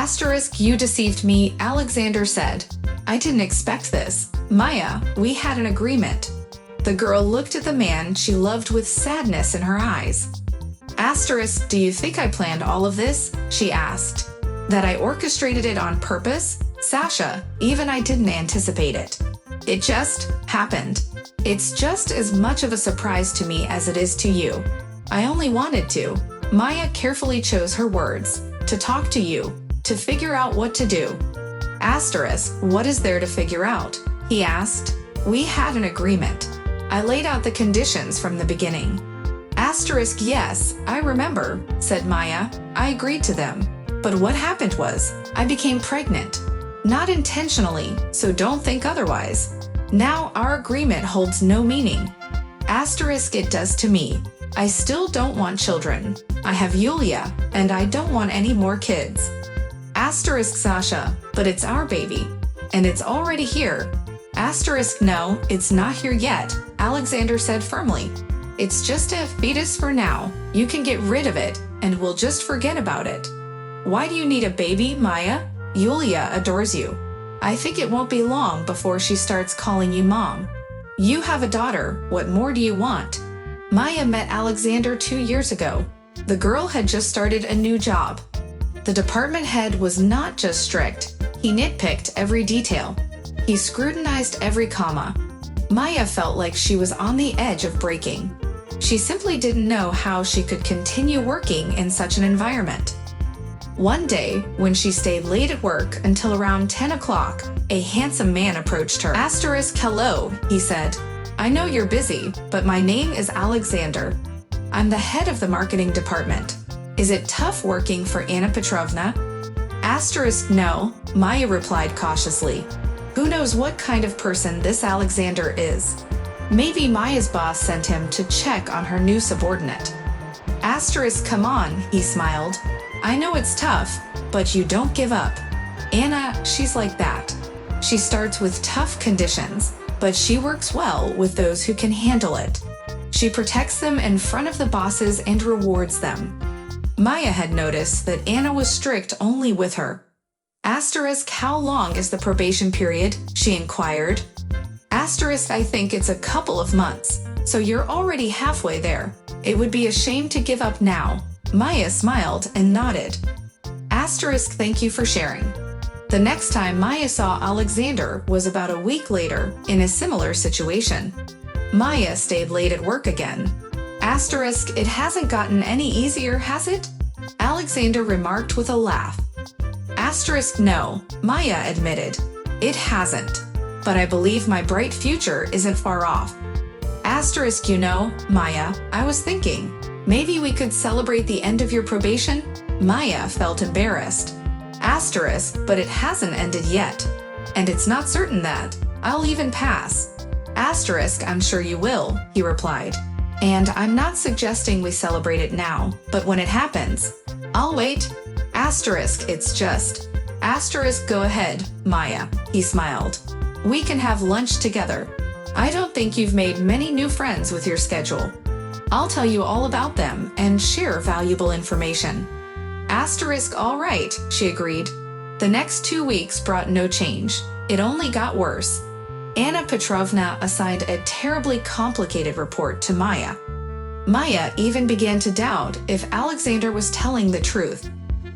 Asterisk, you deceived me, Alexander said. I didn't expect this. Maya, we had an agreement. The girl looked at the man she loved with sadness in her eyes. Asterisk, do you think I planned all of this? She asked. That I orchestrated it on purpose? Sasha, even I didn't anticipate it. It just happened. It's just as much of a surprise to me as it is to you. I only wanted to. Maya carefully chose her words. To talk to you. To figure out what to do. Asterisk, what is there to figure out? He asked. We had an agreement. I laid out the conditions from the beginning. Asterisk, yes, I remember, said Maya. I agreed to them. But what happened was, I became pregnant. Not intentionally, so don't think otherwise. Now our agreement holds no meaning. Asterisk, it does to me. I still don't want children. I have Yulia, and I don't want any more kids. Asterisk, Sasha, but it's our baby. And it's already here. Asterisk, no, it's not here yet, Alexander said firmly. It's just a fetus for now. You can get rid of it, and we'll just forget about it. Why do you need a baby, Maya? Yulia adores you. I think it won't be long before she starts calling you mom. You have a daughter. What more do you want? Maya met Alexander 2 years ago. The girl had just started a new job. The department head was not just strict. He nitpicked every detail. He scrutinized every comma. Maya felt like she was on the edge of breaking. She simply didn't know how she could continue working in such an environment. One day, when she stayed late at work until around 10 o'clock, a handsome man approached her. Asterisk, hello, he said. I know you're busy, but my name is Alexander. I'm the head of the marketing department. Is it tough working for Anna Petrovna? Asterisk, no, Maya replied cautiously. Who knows what kind of person this Alexander is? Maybe Maya's boss sent him to check on her new subordinate. Asterisk, come on, he smiled. I know it's tough, but you don't give up. Anna, she's like that. She starts with tough conditions, but she works well with those who can handle it. She protects them in front of the bosses and rewards them. Maya had noticed that Anna was strict only with her. Asterisk, how long is the probation period? She inquired. Asterisk, I think it's a couple of months, so you're already halfway there. It would be a shame to give up now. Maya smiled and nodded. Asterisk, thank you for sharing. The next time Maya saw Alexander was about a week later in a similar situation. Maya stayed late at work again. Asterisk, it hasn't gotten any easier, has it? Alexander remarked with a laugh. Asterisk, no, Maya admitted. It hasn't. But I believe my bright future isn't far off. Asterisk, you know, Maya, I was thinking, maybe we could celebrate the end of your probation? Maya felt embarrassed. Asterisk, but it hasn't ended yet. And it's not certain that I'll even pass. Asterisk, I'm sure you will, he replied. And I'm not suggesting we celebrate it now, but when it happens, I'll wait. Asterisk, it's just. Asterisk, go ahead, Maya, he smiled. We can have lunch together. I don't think you've made many new friends with your schedule. I'll tell you all about them and share valuable information. Asterisk, all right, she agreed. The next 2 weeks brought no change. It only got worse. Anna Petrovna assigned a terribly complicated report to Maya. Maya even began to doubt if Alexander was telling the truth.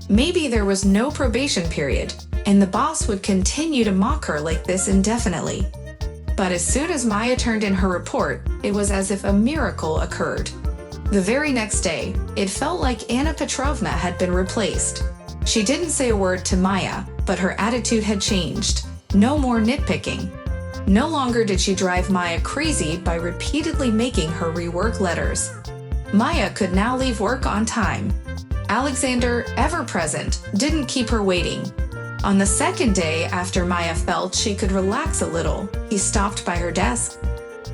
Maybe there was no probation period, and the boss would continue to mock her like this indefinitely. But as soon as Maya turned in her report, it was as if a miracle occurred. The very next day, it felt like Anna Petrovna had been replaced. She didn't say a word to Maya, but her attitude had changed. No more nitpicking. No longer did she drive Maya crazy by repeatedly making her rework letters. Maya could now leave work on time. Alexander, ever present, didn't keep her waiting. On the second day after Maya felt she could relax a little, he stopped by her desk.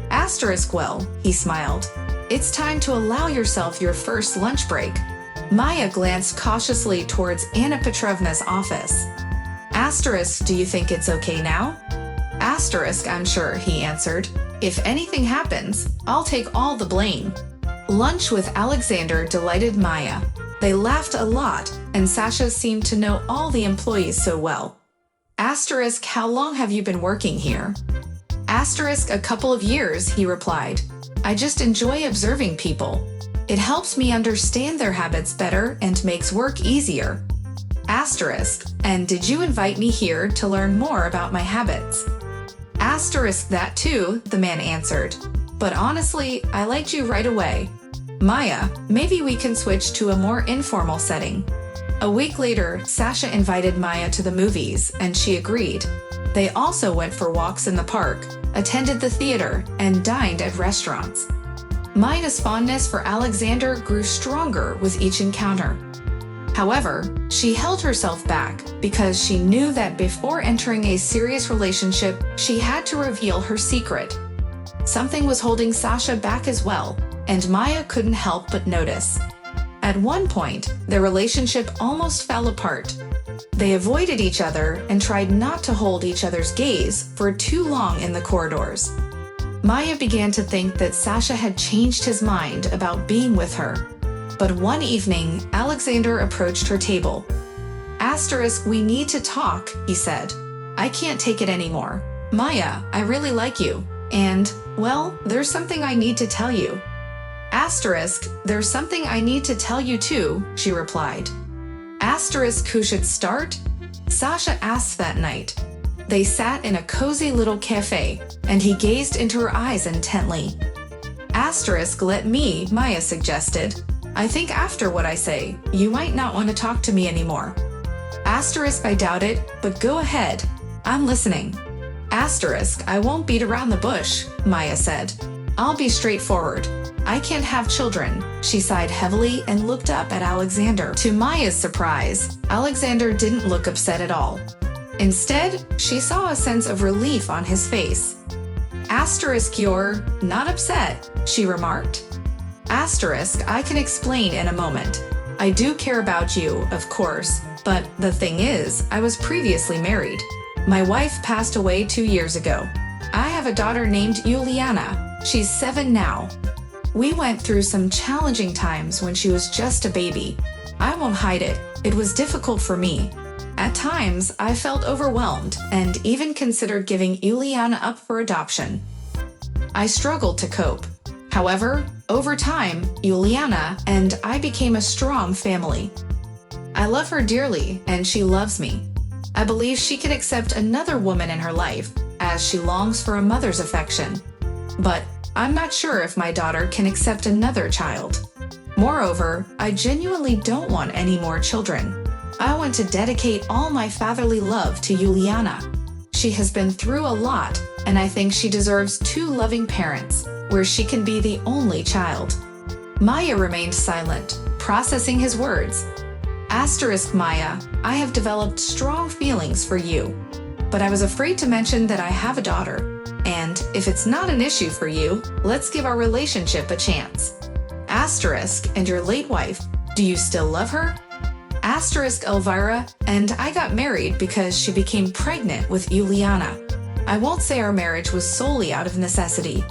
Asterisk, well, he smiled. It's time to allow yourself your first lunch break. Maya glanced cautiously towards Anna Petrovna's office. Asterisk, do you think it's okay now? Asterisk, I'm sure, he answered. If anything happens, I'll take all the blame. Lunch with Alexander delighted Maya. They laughed a lot, and Sasha seemed to know all the employees so well. Asterisk, how long have you been working here? Asterisk, a couple of years, he replied. I just enjoy observing people. It helps me understand their habits better and makes work easier. Asterisk, and did you invite me here to learn more about my habits? Asterisk, that too, the man answered. But honestly, I liked you right away. Maya, maybe we can switch to a more informal setting. A week later, Sasha invited Maya to the movies, and she agreed. They also went for walks in the park, attended the theater, and dined at restaurants. Maya's fondness for Alexander grew stronger with each encounter. However, she held herself back because she knew that before entering a serious relationship, she had to reveal her secret. Something was holding Sasha back as well, and Maya couldn't help but notice. At one point, their relationship almost fell apart. They avoided each other and tried not to hold each other's gaze for too long in the corridors. Maya began to think that Sasha had changed his mind about being with her. But one evening, Alexander approached her table. Asterisk, we need to talk, he said. I can't take it anymore. Maya, I really like you. And, well, there's something I need to tell you. Asterisk, there's something I need to tell you too, she replied. Asterisk, who should start? Sasha asked that night. They sat in a cozy little cafe, and he gazed into her eyes intently. Asterisk, let me, Maya suggested. I think after what I say, you might not want to talk to me anymore. Asterisk, I doubt it, but go ahead. I'm listening. Asterisk, I won't beat around the bush, Maya said. I'll be straightforward. I can't have children. She sighed heavily and looked up at Alexander. To Maya's surprise, Alexander didn't look upset at all. Instead, she saw a sense of relief on his face. Asterisk, you're not upset, she remarked. Asterisk, I can explain in a moment. I do care about you, of course, but the thing is, I was previously married. My wife passed away 2 years ago. I have a daughter named Juliana. She's 7 now. We went through some challenging times when she was just a baby. I won't hide it. It was difficult for me. At times, I felt overwhelmed and even considered giving Juliana up for adoption. I struggled to cope. However, over time, Juliana and I became a strong family. I love her dearly, and she loves me. I believe she can accept another woman in her life, as she longs for a mother's affection. But I'm not sure if my daughter can accept another child. Moreover, I genuinely don't want any more children. I want to dedicate all my fatherly love to Juliana. She has been through a lot, and I think she deserves 2 loving parents, where she can be the only child. Maya remained silent, processing his words. Asterisk, Maya, I have developed strong feelings for you, but I was afraid to mention that I have a daughter. And if it's not an issue for you, let's give our relationship a chance. Asterisk, and your late wife, do you still love her? Asterisk, Elvira, and I got married because she became pregnant with Juliana. I won't say our marriage was solely out of necessity.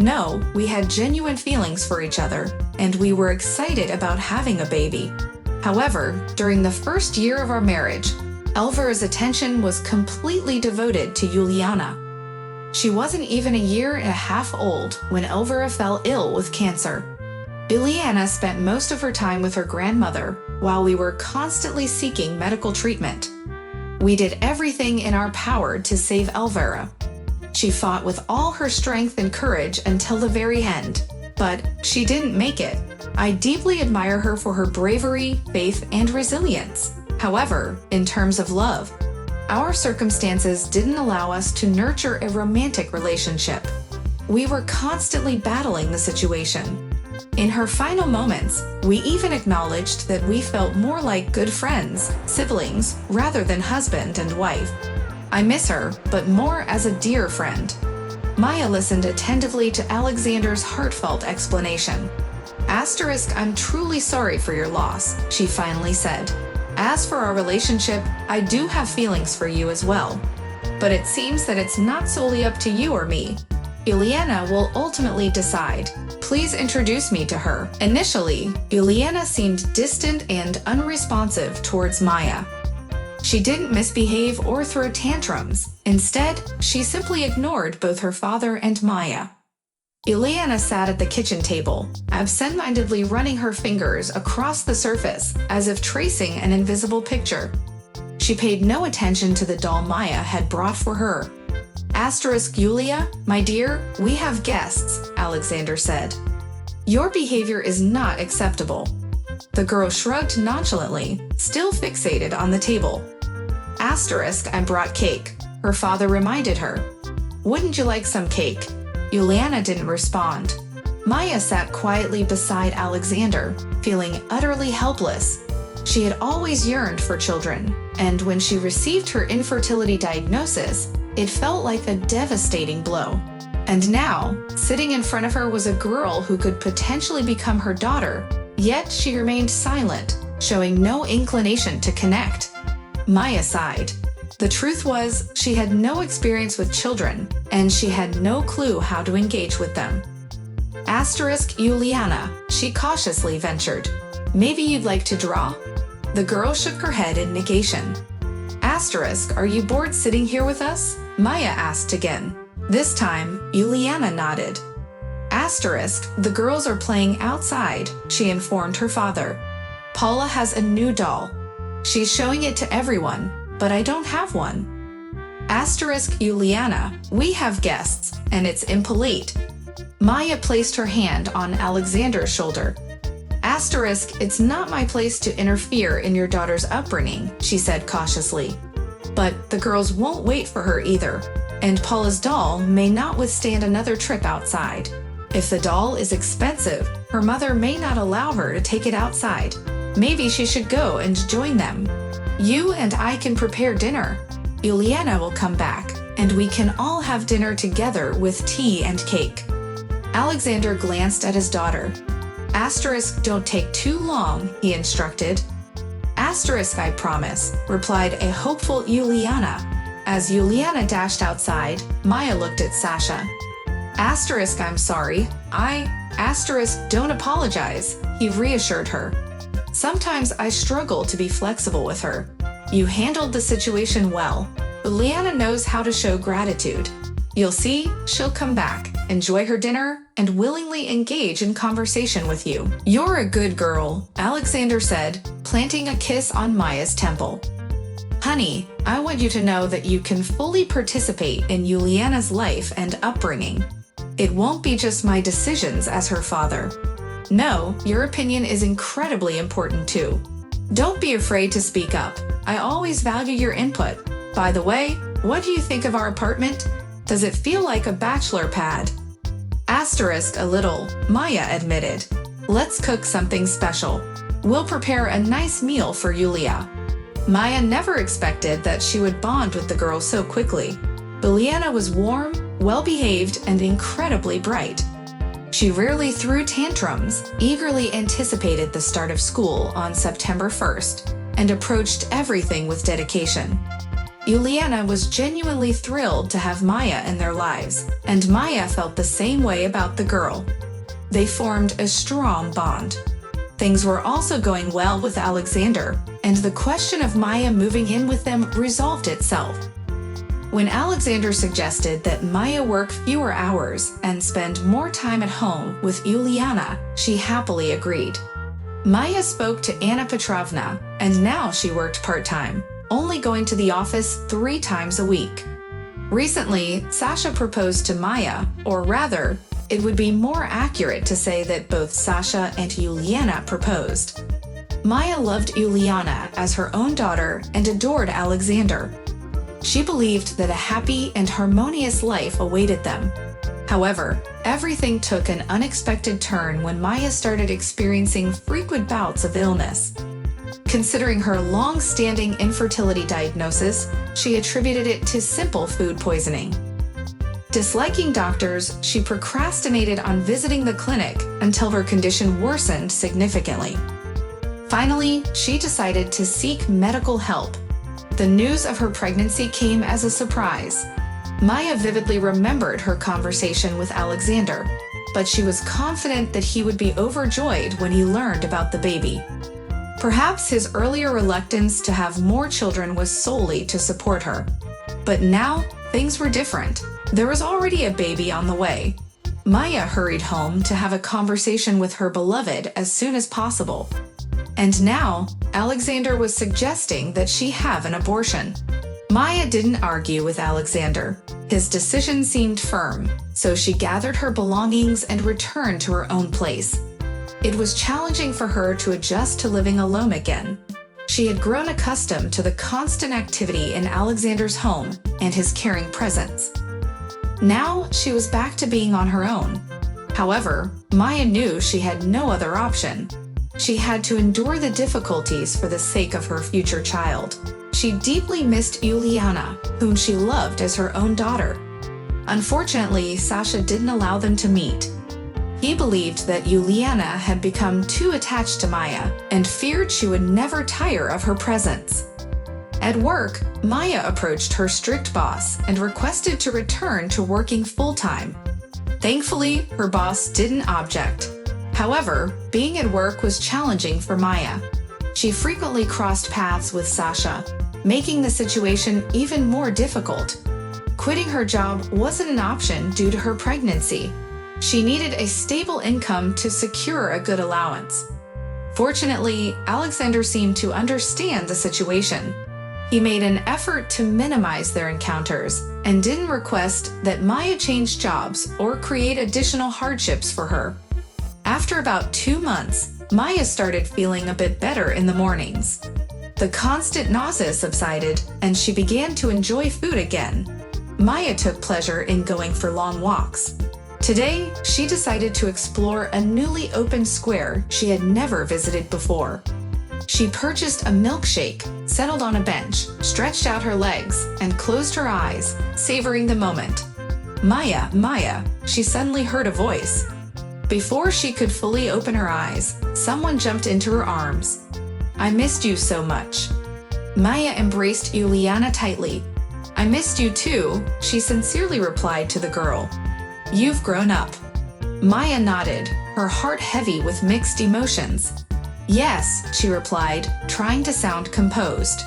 No, we had genuine feelings for each other, and we were excited about having a baby. However, during the first year of our marriage, Elvira's attention was completely devoted to Juliana. She wasn't even a year and a half old when Elvira fell ill with cancer. Juliana spent most of her time with her grandmother while we were constantly seeking medical treatment. We did everything in our power to save Elvira. She fought with all her strength and courage until the very end, but she didn't make it. I deeply admire her for her bravery, faith, and resilience. However, in terms of love, our circumstances didn't allow us to nurture a romantic relationship. We were constantly battling the situation. In her final moments, we even acknowledged that we felt more like good friends, siblings, rather than husband and wife. I miss her, but more as a dear friend. Maya listened attentively to Alexander's heartfelt explanation. Asterisk, I'm truly sorry for your loss, she finally said. As for our relationship, I do have feelings for you as well. But it seems that it's not solely up to you or me. Juliana will ultimately decide. please introduce me to her?" Initially, Juliana seemed distant and unresponsive towards Maya. She didn't misbehave or throw tantrums. Instead, she simply ignored both her father and Maya. Juliana sat at the kitchen table, absent-mindedly running her fingers across the surface as if tracing an invisible picture. She paid no attention to the doll Maya had brought for her. "Julia, my dear, we have guests," Alexander said. "Your behavior is not acceptable." The girl shrugged nonchalantly, still fixated on the table. "I brought cake," her father reminded her. "Wouldn't you like some cake?" Juliana didn't respond. Maya sat quietly beside Alexander, feeling utterly helpless. She had always yearned for children, and when she received her infertility diagnosis, it felt like a devastating blow. And now, sitting in front of her was a girl who could potentially become her daughter, yet she remained silent, showing no inclination to connect. Maya sighed. The truth was, she had no experience with children, and she had no clue how to engage with them. Juliana, she cautiously ventured. "Maybe you'd like to draw?" The girl shook her head in negation. "Are you bored sitting here with us?" Maya asked again. This time, Juliana nodded. "The girls are playing outside," she informed her father. "Paula has a new doll. She's showing it to everyone, but I don't have one." Juliana, we have guests, and it's impolite." Maya placed her hand on Alexander's shoulder. It's not my place to interfere in your daughter's upbringing," she said cautiously. "But the girls won't wait for her either, and Paula's doll may not withstand another trip outside. If the doll is expensive, her mother may not allow her to take it outside. Maybe she should go and join them. You and I can prepare dinner. Juliana will come back, and we can all have dinner together with tea and cake." Alexander glanced at his daughter. "Don't take too long," he instructed. "I promise," replied a hopeful Juliana. As Juliana dashed outside, Maya looked at Sasha. "I'm sorry. Don't apologize," he reassured her. "Sometimes I struggle to be flexible with her. You handled the situation well. Juliana knows how to show gratitude. You'll see, she'll come back, enjoy her dinner, and willingly engage in conversation with you." "You're a good girl," Alexander said, planting a kiss on Maya's temple. "Honey, I want you to know that you can fully participate in Juliana's life and upbringing. It won't be just my decisions as her father. No, your opinion is incredibly important too. Don't be afraid to speak up. I always value your input. By the way, what do you think of our apartment? Does it feel like a bachelor pad?" A little, Maya admitted. "Let's cook something special. We'll prepare a nice meal for Julia." Maya never expected that she would bond with the girl so quickly. Juliana was warm, well-behaved, and incredibly bright. She rarely threw tantrums, eagerly anticipated the start of school on September 1st, and approached everything with dedication. Juliana was genuinely thrilled to have Maya in their lives, and Maya felt the same way about the girl. They formed a strong bond. Things were also going well with Alexander, and the question of Maya moving in with them resolved itself. When Alexander suggested that Maya work fewer hours and spend more time at home with Juliana, she happily agreed. Maya spoke to Anna Petrovna, and now she worked part-time, only going to the office 3 times a week. Recently, Sasha proposed to Maya, or rather, it would be more accurate to say that both Sasha and Juliana proposed. Maya loved Juliana as her own daughter and adored Alexander. She believed that a happy and harmonious life awaited them. However, everything took an unexpected turn when Maya started experiencing frequent bouts of illness. Considering her long-standing infertility diagnosis, she attributed it to simple food poisoning. Disliking doctors, she procrastinated on visiting the clinic until her condition worsened significantly. Finally, she decided to seek medical help. The news of her pregnancy came as a surprise. Maya vividly remembered her conversation with Alexander. but she was confident that he would be overjoyed when he learned about the baby. Perhaps his earlier reluctance to have more children was solely to support her. But now, things were different. There was already a baby on the way. Maya hurried home to have a conversation with her beloved as soon as possible. And now, Alexander was suggesting that she have an abortion. Maya didn't argue with Alexander. His decision seemed firm, so she gathered her belongings and returned to her own place. It was challenging for her to adjust to living alone again. She had grown accustomed to the constant activity in Alexander's home and his caring presence. Now she was back to being on her own. However, Maya knew she had no other option. She had to endure the difficulties for the sake of her future child. She deeply missed Yuliana, whom she loved as her own daughter. Unfortunately, Sasha didn't allow them to meet. He believed that Yuliana had become too attached to Maya and feared she would never tire of her presence. At work, Maya approached her strict boss and requested to return to working full-time. Thankfully, her boss didn't object. However, being at work was challenging for Maya. She frequently crossed paths with Sasha, making the situation even more difficult. Quitting her job wasn't an option due to her pregnancy. She needed a stable income to secure a good allowance. Fortunately, Alexander seemed to understand the situation. He made an effort to minimize their encounters and didn't request that Maya change jobs or create additional hardships for her. After about 2 months, Maya started feeling a bit better in the mornings. The constant nausea subsided and she began to enjoy food again. Maya took pleasure in going for long walks. Today, she decided to explore a newly opened square she had never visited before. She purchased a milkshake, settled on a bench, stretched out her legs, and closed her eyes, savoring the moment. Maya, Maya, she suddenly heard a voice. Before she could fully open her eyes, someone jumped into her arms. I missed you so much. Maya embraced Yuliana tightly. I missed you too, she sincerely replied to the girl. You've grown up. Maya nodded, her heart heavy with mixed emotions. Yes, she replied, trying to sound composed.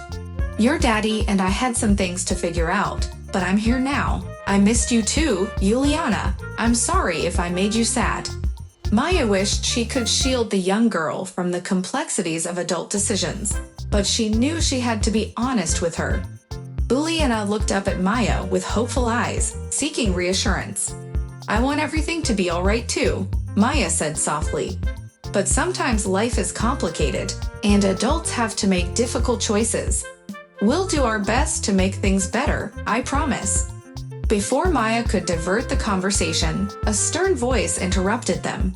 Your daddy and I had some things to figure out, but I'm here now. I missed you too, Yuliana. I'm sorry if I made you sad. Maya wished she could shield the young girl from the complexities of adult decisions, but she knew she had to be honest with her. Yuliana looked up at Maya with hopeful eyes, seeking reassurance. I want everything to be all right too, Maya said softly. But sometimes life is complicated, and adults have to make difficult choices. We'll do our best to make things better, I promise. Before Maya could divert the conversation, a stern voice interrupted them.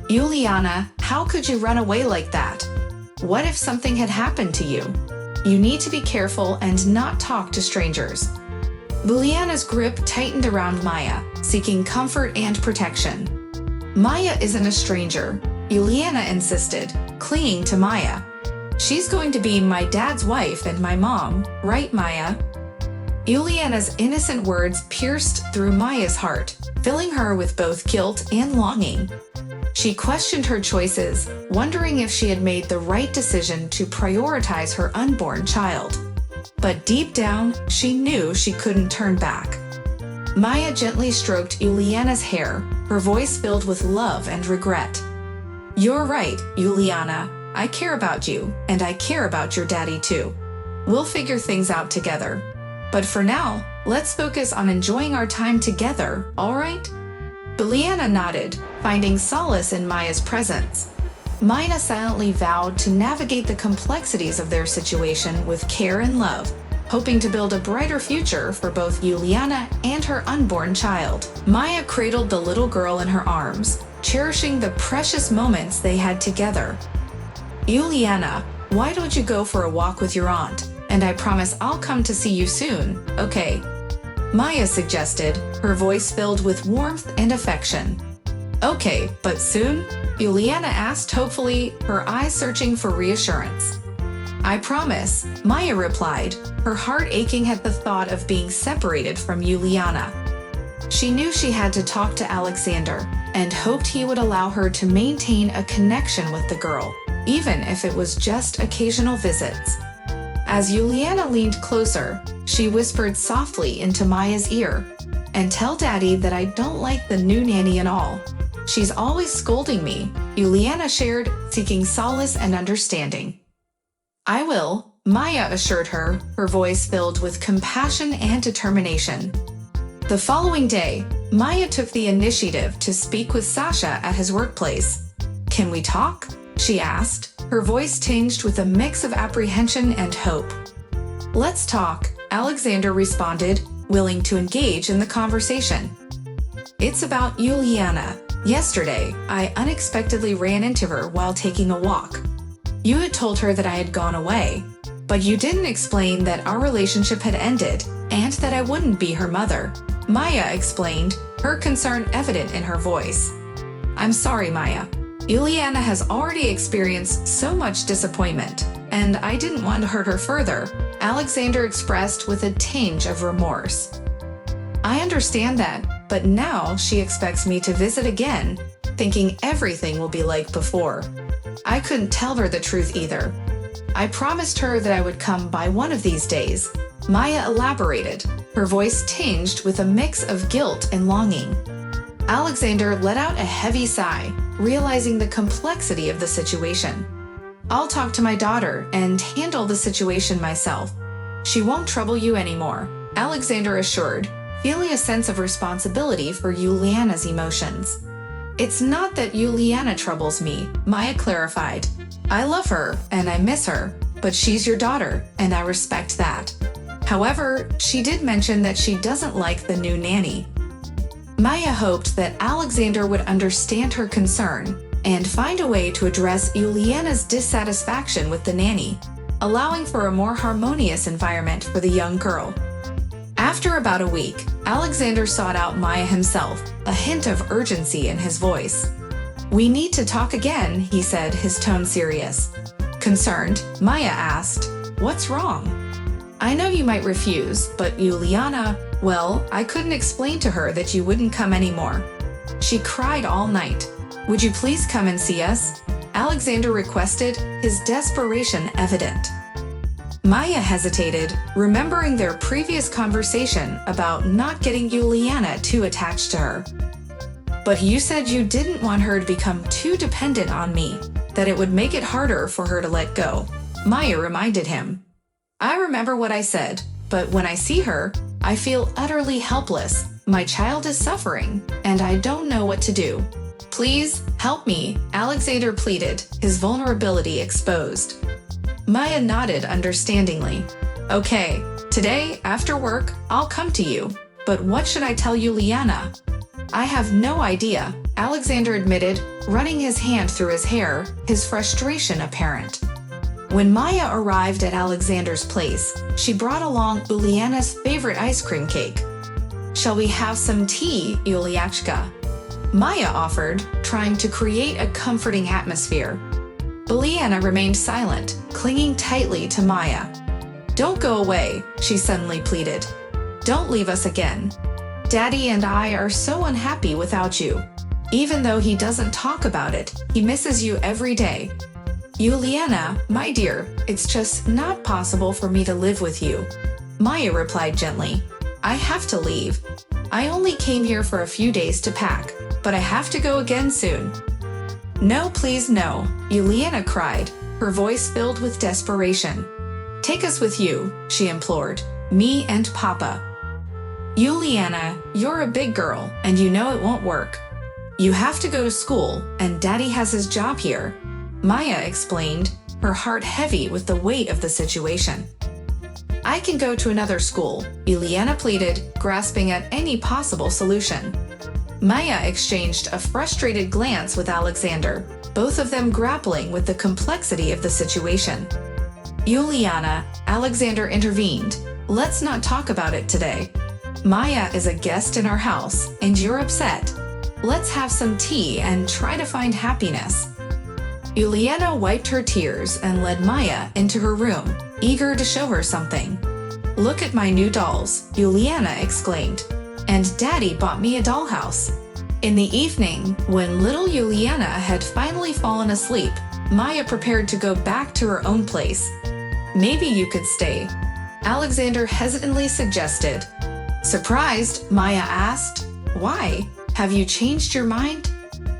Yuliana, how could you run away like that? What if something had happened to you? You need to be careful and not talk to strangers. Yuliana's grip tightened around Maya, seeking comfort and protection. Maya isn't a stranger, Yuliana insisted, clinging to Maya. She's going to be my dad's wife and my mom, right, Maya? Yuliana's innocent words pierced through Maya's heart, filling her with both guilt and longing. She questioned her choices, wondering if she had made the right decision to prioritize her unborn child. But deep down, she knew she couldn't turn back. Maya gently stroked Yuliana's hair, her voice filled with love and regret. You're right, Yuliana. I care about you, and I care about your daddy too. We'll figure things out together. But for now, let's focus on enjoying our time together, all right? Yuliana nodded, finding solace in Maya's presence. Maya silently vowed to navigate the complexities of their situation with care and love, hoping to build a brighter future for both Yuliana and her unborn child. Maya cradled the little girl in her arms, cherishing the precious moments they had together. Yuliana, why don't you go for a walk with your aunt? And I promise I'll come to see you soon, okay? Maya suggested, her voice filled with warmth and affection. Okay, but soon? Yuliana asked hopefully, her eyes searching for reassurance. I promise, Maya replied, her heart aching at the thought of being separated from Yuliana. She knew she had to talk to Alexander and hoped he would allow her to maintain a connection with the girl, even if it was just occasional visits. As Juliana leaned closer, she whispered softly into Maya's ear, "And tell Daddy that I don't like the new nanny at all. She's always scolding me," Juliana shared, seeking solace and understanding. "I will," Maya assured her, her voice filled with compassion and determination. The following day, Maya took the initiative to speak with Sasha at his workplace. "Can we talk?" she asked, her voice tinged with a mix of apprehension and hope. "Let's talk," Alexander responded, willing to engage in the conversation. "It's about Juliana. Yesterday, I unexpectedly ran into her while taking a walk. You had told her that I had gone away, but you didn't explain that our relationship had ended and that I wouldn't be her mother," Maya explained, her concern evident in her voice. "I'm sorry, Maya. Juliana has already experienced so much disappointment, and I didn't want to hurt her further," Alexander expressed with a tinge of remorse. "I understand that, but now she expects me to visit again, thinking everything will be like before. I couldn't tell her the truth either. I promised her that I would come by one of these days," Maya elaborated, her voice tinged with a mix of guilt and longing. Alexander let out a heavy sigh, realizing the complexity of the situation. "I'll talk to my daughter and handle the situation myself. She won't trouble you anymore," Alexander assured, feeling a sense of responsibility for Juliana's emotions. "It's not that Juliana troubles me," Maya clarified. "I love her and I miss her, but she's your daughter and I respect that. However, she did mention that she doesn't like the new nanny." Maya hoped that Alexander would understand her concern and find a way to address Juliana's dissatisfaction with the nanny, allowing for a more harmonious environment for the young girl. After about a week, Alexander sought out Maya himself, a hint of urgency in his voice. "We need to talk again," he said, his tone serious. Concerned, Maya asked, "What's wrong?" "I know you might refuse, but Juliana, well, I couldn't explain to her that you wouldn't come anymore. She cried all night. Would you please come and see us?" Alexander requested, his desperation evident. Maya hesitated, remembering their previous conversation about not getting Juliana too attached to her. "But you said you didn't want her to become too dependent on me, that it would make it harder for her to let go," Maya reminded him. "I remember what I said, but when I see her, I feel utterly helpless. My child is suffering, and I don't know what to do. Please, help me," Alexander pleaded, his vulnerability exposed. Maya nodded understandingly. "Okay, today, after work, I'll come to you. But what should I tell Juliana?" "I have no idea," Alexander admitted, running his hand through his hair, his frustration apparent. When Maya arrived at Alexander's place, she brought along Juliana's favorite ice cream cake. "Shall we have some tea, Juliachka?" Maya offered, trying to create a comforting atmosphere. Juliana remained silent, clinging tightly to Maya. "Don't go away," she suddenly pleaded. "Don't leave us again. Daddy and I are so unhappy without you. Even though he doesn't talk about it, he misses you every day. Juliana, my dear, it's just not possible for me to live with you," Maya replied gently. "I have to leave. I only came here for a few days to pack, but I have to go again soon." "No, please no," Juliana cried, her voice filled with desperation. "Take us with you," she implored. "Me and Papa." "Juliana, you're a big girl, and you know it won't work. You have to go to school, and Daddy has his job here," Maya explained, her heart heavy with the weight of the situation. "I can go to another school," Juliana pleaded, grasping at any possible solution. Maya exchanged a frustrated glance with Alexander, both of them grappling with the complexity of the situation. "Juliana," Alexander intervened, "let's not talk about it today. Maya is a guest in our house, and you're upset. Let's have some tea and try to find happiness." Juliana wiped her tears and led Maya into her room, eager to show her something. "Look at my new dolls," Juliana exclaimed. and Daddy bought me a dollhouse. In the evening, when little Juliana had finally fallen asleep, Maya prepared to go back to her own place. Maybe you could stay, Alexander hesitantly suggested. Surprised, Maya asked, "Why? Have you changed your mind?"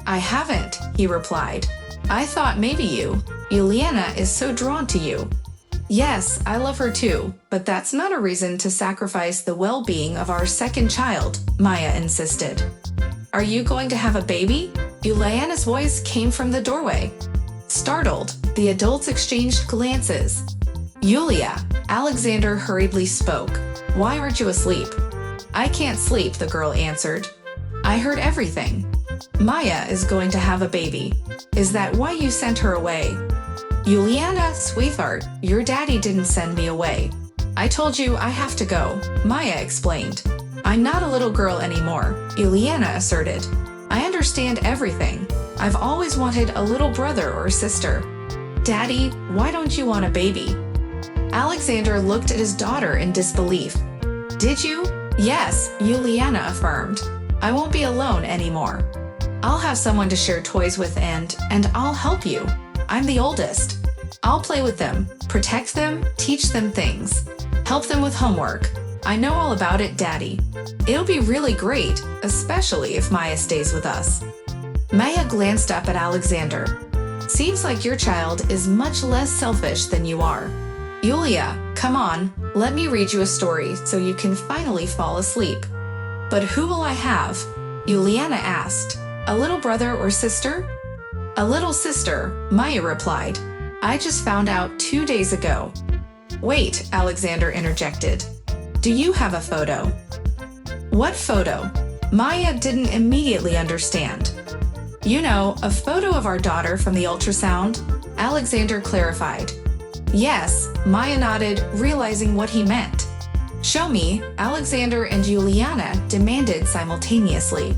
"I haven't," he replied. "I thought maybe you. Juliana is so drawn to you." "Yes, I love her too, but that's not a reason to sacrifice the well-being of our second child," Maya insisted. "Are you going to have a baby?" Juliana's voice came from the doorway. Startled, the adults exchanged glances. "Julia," Alexander hurriedly spoke. "Why aren't you asleep?" "I can't sleep," the girl answered. "I heard everything. Maya is going to have a baby. Is that why you sent her away?" "Juliana, sweetheart, your daddy didn't send me away. I told you I have to go," Maya explained. "I'm not a little girl anymore," Juliana asserted. "I understand everything. I've always wanted a little brother or sister." "Daddy, why don't you want a baby?" Alexander looked at his daughter in disbelief. "Did you?" "Yes," Juliana affirmed. "I won't be alone anymore. I'll have someone to share toys with and I'll help you. I'm the oldest. I'll play with them, protect them, teach them things, help them with homework. I know all about it, Daddy. It'll be really great, especially if Maya stays with us." Maya glanced up at Alexander. "Seems like your child is much less selfish than you are. Julia, come on, let me read you a story so you can finally fall asleep." "But who will I have?" Juliana asked. "A little brother or sister?" "A little sister," Maya replied. "I just found out 2 days ago." "Wait," Alexander interjected. "Do you have a photo?" "What photo?" Maya didn't immediately understand. "You know, a photo of our daughter from the ultrasound," Alexander clarified. "Yes," Maya nodded, realizing what he meant. "Show me," Alexander and Juliana demanded simultaneously.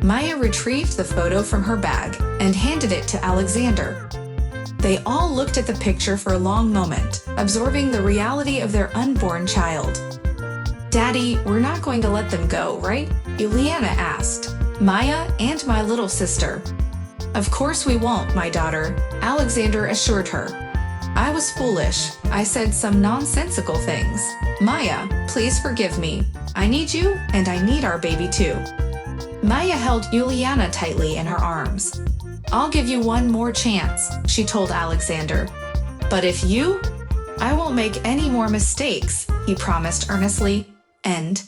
Maya retrieved the photo from her bag and handed it to Alexander. They all looked at the picture for a long moment, absorbing the reality of their unborn child. "Daddy, we're not going to let them go, right?" Juliana asked. "Maya and my little sister." "Of course we won't, my daughter," Alexander assured her. "I was foolish. I said some nonsensical things. Maya, please forgive me. I need you, and I need our baby too." Maya held Juliana tightly in her arms. "I'll give you one more chance," she told Alexander. "But if you—" "I won't make any more mistakes," he promised earnestly. End.